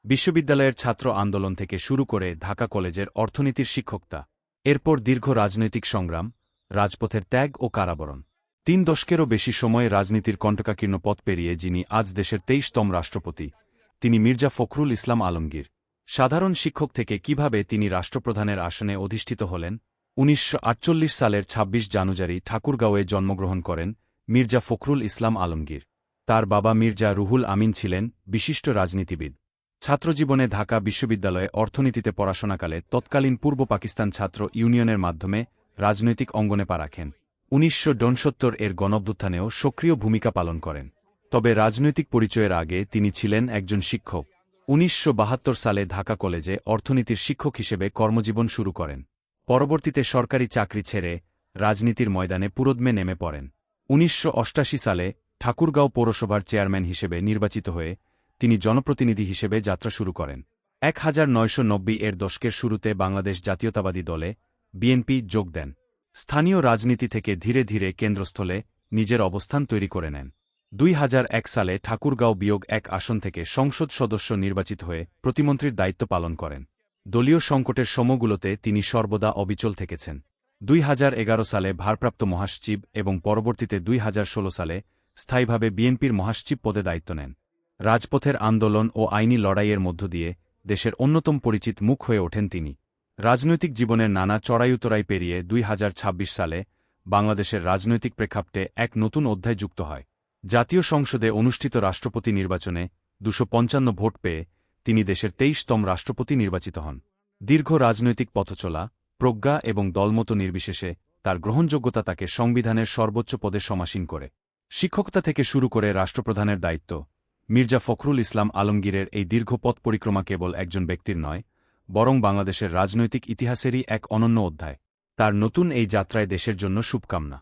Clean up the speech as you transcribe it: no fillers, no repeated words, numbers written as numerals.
বিশ্ববিদ্যালয়ের ছাত্র আন্দোলন থেকে শুরু করে ঢাকা কলেজের অর্থনীতির শিক্ষকতা, এরপর দীর্ঘ রাজনৈতিক সংগ্রাম, রাজপথের ত্যাগ ও কারাবরণ। ৩ দশকেরও বেশি সময়ে রাজনীতির কণ্টকাকীর্ণ পথ পেরিয়ে যিনি আজ দেশের ২৩তম রাষ্ট্রপতি, তিনি মির্জা ফখরুল ইসলাম আলমগীর। সাধারণ শিক্ষক থেকে কিভাবে তিনি রাষ্ট্রপ্রধানের আসনে অধিষ্ঠিত হলেন? ১৯৪৮ সালের ২৬ জানুয়ারি ঠাকুরগাঁওয়ে জন্মগ্রহণ করেন মির্জা ফখরুল ইসলাম আলমগীর। তার বাবা মির্জা রুহুল আমিন ছিলেন বিশিষ্ট রাজনীতিবিদ। ছাত্রজীবনে ঢাকা বিশ্ববিদ্যালয়ে অর্থনীতিতে পড়াশোনাকালে তৎকালীন পূর্ব পাকিস্তান ছাত্র ইউনিয়নের মাধ্যমে রাজনৈতিক অঙ্গনে পা রাখেন। ১৯৬৯ এর গণঅভ্যুত্থানেও সক্রিয় ভূমিকা পালন করেন। তবে রাজনৈতিক পরিচয়ের আগে তিনি ছিলেন একজন শিক্ষক। ১৯৭২ সালে ঢাকা কলেজে অর্থনীতির শিক্ষক হিসেবে কর্মজীবন শুরু করেন। পরবর্তীতে সরকারি চাকরি ছেড়ে রাজনীতির ময়দানে পুরোদমে নেমে পড়েন। ১৯৮৮ সালে ঠাকুরগাঁও পৌরসভার চেয়ারম্যান হিসেবে নির্বাচিত হয়ে তিনি জনপ্রতিনিধি হিসেবে যাত্রা শুরু করেন। ১৯৯০ এর দশকের শুরুতে বাংলাদেশ জাতীয়তাবাদী দলে বিএনপি যোগ দেন। স্থানীয় রাজনীতি থেকে ধীরে ধীরে কেন্দ্রস্থলে নিজের অবস্থান তৈরি করে নেন। ২০০১ সালে ঠাকুরগাঁও বিয়োগ ১ আসন থেকে সংসদ সদস্য নির্বাচিত হয়ে প্রতিমন্ত্রীর দায়িত্ব পালন করেন। দলীয় সংকটের সময়গুলোতে তিনি সর্বদা অবিচল থেকেছেন। ২০১১ সালে ভারপ্রাপ্ত মহাসচিব এবং পরবর্তীতে ২০১৬ সালে স্থায়ীভাবে বিএনপির মহাসচিব পদে দায়িত্ব নেন। রাজপথের আন্দোলন ও আইনি লড়াইয়ের মধ্য দিয়ে দেশের অন্যতম পরিচিত মুখ হয়ে ওঠেন তিনি। রাজনৈতিক জীবনের নানা চড়াই-উতরাই পেরিয়ে ২০২৬ সালে বাংলাদেশের রাজনৈতিক প্রেক্ষাপটে এক নতুন অধ্যায় যুক্ত হয়। জাতীয় সংসদে অনুষ্ঠিত রাষ্ট্রপতি নির্বাচনে ২৫৫ ভোট পেয়ে তিনি দেশের ২৩তম রাষ্ট্রপতি নির্বাচিত হন। দীর্ঘ রাজনৈতিক পথচলা, প্রজ্ঞা এবং দলমত নির্বিশেষে তার গ্রহণযোগ্যতা তাকে সংবিধানের সর্বোচ্চ পদে সমাসীন করে। শিক্ষকতা থেকে শুরু করে রাষ্ট্রপ্রধানের দায়িত্ব, মির্জা ফখরুল ইসলাম আলমগীরের এই দীর্ঘ পথ পরিক্রমা কেবল একজন ব্যক্তির নয়, বরং বাংলাদেশের রাজনৈতিক ইতিহাসেরই এক অনন্য অধ্যায়। তার নতুন এই যাত্রায় দেশের জন্য শুভকামনা।